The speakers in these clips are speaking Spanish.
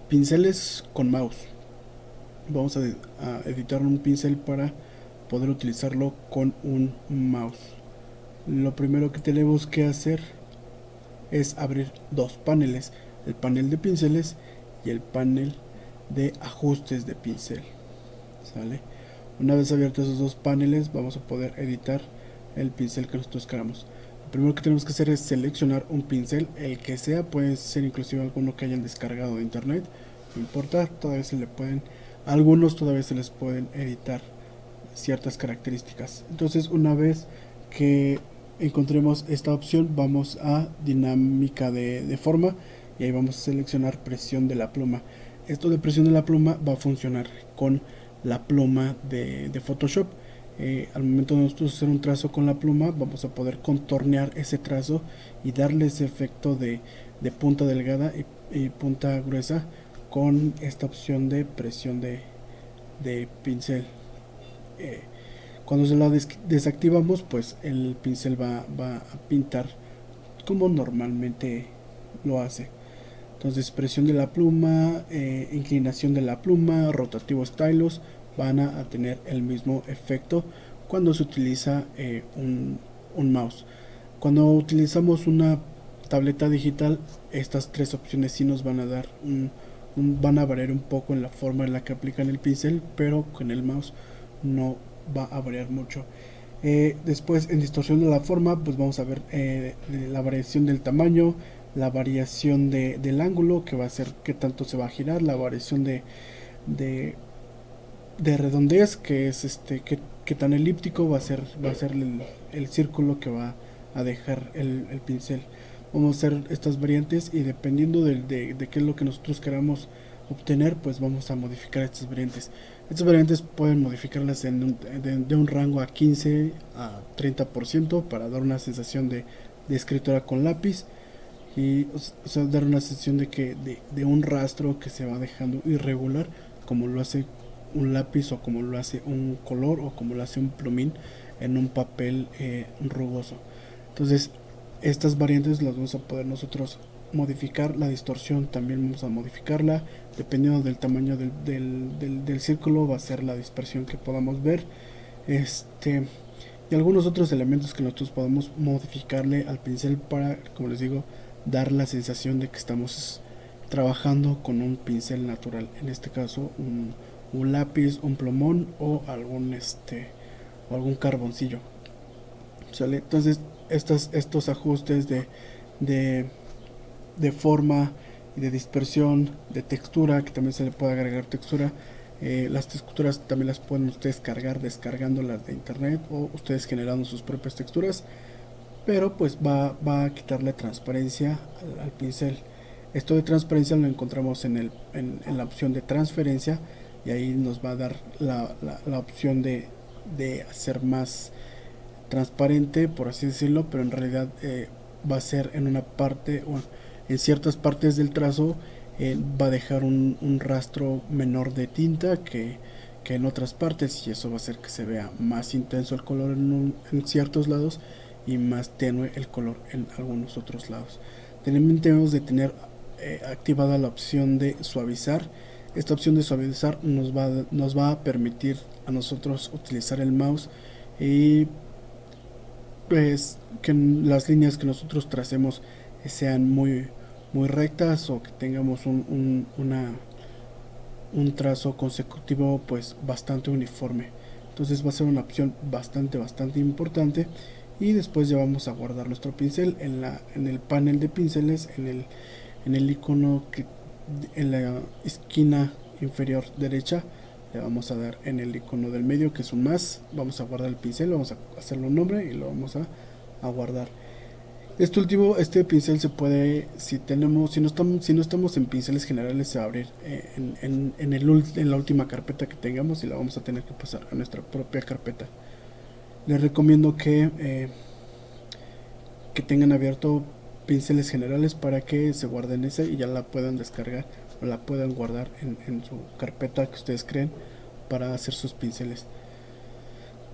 Pinceles con mouse. Vamos a editar un pincel para poder utilizarlo con un mouse. Lo primero que tenemos que hacer es abrir dos paneles, el panel de pinceles y el panel de ajustes de pincel. ¿Sale? Una vez abiertos esos dos paneles, vamos a poder editar el pincel que nosotros queramos. Lo primero que tenemos que hacer es seleccionar un pincel, el que sea, puede ser inclusive alguno que hayan descargado de internet, no importa, todavía se le pueden, algunos todavía se les pueden editar ciertas características. Entonces, una vez que encontremos esta opción, vamos a dinámica de forma y ahí vamos a seleccionar presión de la pluma. Esto de presión de la pluma va a funcionar con la pluma de Photoshop. Al momento de nosotros hacer un trazo con la pluma, vamos a poder contornear ese trazo y darle ese efecto de punta delgada y punta gruesa con esta opción de presión de pincel. Eh, Cuando se la desactivamos, pues el pincel va a pintar como normalmente lo hace. Entonces, presión de la pluma, inclinación de la pluma, rotativo stylus van a tener el mismo efecto cuando se utiliza un mouse. Cuando utilizamos una tableta digital, estas tres opciones sí nos van a dar van a variar un poco en la forma en la que aplican el pincel, pero con el mouse no va a variar mucho. Después, en distorsión de la forma, pues vamos a ver la variación del tamaño, la variación del ángulo, que va a ser qué tanto se va a girar, la variación de, de redondez, que es qué tan elíptico va a ser el círculo que va a dejar el pincel. Vamos a hacer estas variantes y dependiendo de qué es lo que nosotros queramos obtener, pues vamos a modificar estas variantes. Estas variantes pueden modificarlas de un rango a 15 a 30% para dar una sensación de escritura con lápiz y o sea, dar una sensación de un rastro que se va dejando irregular, como lo hace un lápiz o como lo hace un color o como lo hace un plumín en un papel rugoso. Entonces, estas variantes las vamos a poder nosotros modificar. La distorsión también vamos a modificarla dependiendo del tamaño del círculo, va a ser la dispersión que podamos ver, y algunos otros elementos que nosotros podemos modificarle al pincel para, como les digo, dar la sensación de que estamos trabajando con un pincel natural, en este caso un lápiz, un plumón o algún carboncillo. ¿Sale? Entonces estos ajustes de, de forma y de dispersión, de textura, que también se le puede agregar textura. Las texturas también las pueden ustedes cargar descargándolas de internet o ustedes generando sus propias texturas, pero pues va a quitarle transparencia al pincel. Esto de transparencia lo encontramos en la opción de transferencia y ahí nos va a dar la opción de hacer más transparente, por así decirlo, pero en realidad va a ser en una parte o en ciertas partes del trazo va a dejar un rastro menor de tinta que en otras partes y eso va a hacer que se vea más intenso el color en ciertos lados y más tenue el color en algunos otros lados. También tenemos de tener activada la opción de suavizar. Esta opción de suavizar nos va a permitir a nosotros utilizar el mouse y pues que las líneas que nosotros tracemos sean muy rectas o que tengamos un trazo consecutivo pues bastante uniforme. Entonces va a ser una opción bastante importante. Y después ya vamos a guardar nuestro pincel en el panel de pinceles, en el icono que en la esquina inferior derecha le vamos a dar en el icono del medio, que es un más. Vamos a guardar el pincel, vamos a hacerle un nombre y lo vamos a guardar. Este pincel se puede, si no estamos en pinceles generales, se va a abrir en la última carpeta que tengamos y la vamos a tener que pasar a nuestra propia carpeta. Les recomiendo que tengan abierto pinceles generales para que se guarden ese y ya la puedan descargar o la puedan guardar en su carpeta que ustedes creen para hacer sus pinceles.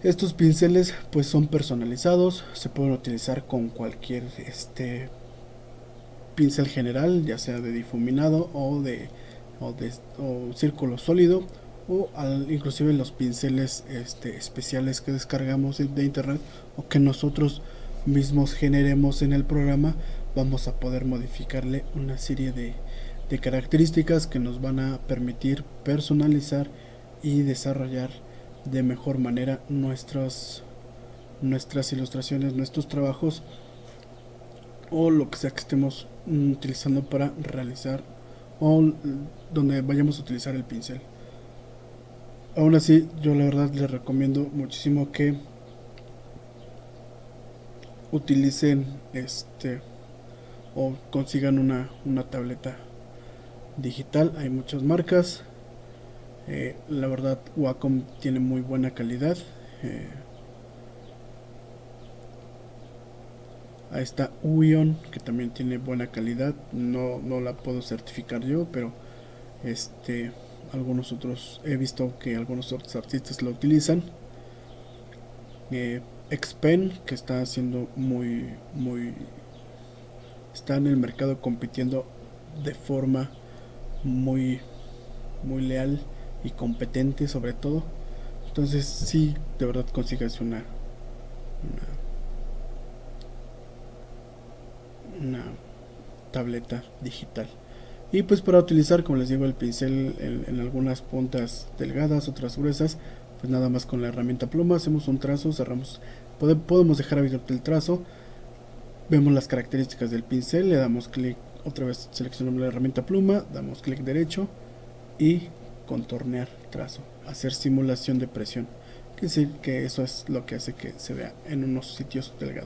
Estos pinceles pues son personalizados, se pueden utilizar con cualquier pincel general, ya sea de difuminado o círculo sólido, o inclusive los pinceles especiales que descargamos de internet o que nosotros mismos generemos en el programa. Vamos a poder modificarle una serie de características que nos van a permitir personalizar y desarrollar de mejor manera nuestras ilustraciones, nuestros trabajos, o lo que sea que estemos utilizando para realizar, o donde vayamos a utilizar el pincel. Aún así, yo la verdad les recomiendo muchísimo que utilicen o consigan una tableta digital. Hay muchas marcas. La verdad, Wacom tiene muy buena calidad. Ahí está Uion, que también tiene buena calidad. No la puedo certificar yo, pero algunos otros he visto que algunos otros artistas lo utilizan. Xpen, que está haciendo está en el mercado compitiendo de forma muy leal y competente, sobre todo. Entonces sí, de verdad consigas una tableta digital. Y pues para utilizar, como les digo, el pincel en algunas puntas delgadas, otras gruesas, pues nada más con la herramienta pluma hacemos un trazo, cerramos, podemos dejar abierto el trazo, vemos las características del pincel, le damos clic, otra vez seleccionamos la herramienta pluma, damos clic derecho y contornear trazo, hacer simulación de presión, que decir que eso es lo que hace que se vea en unos sitios delgados.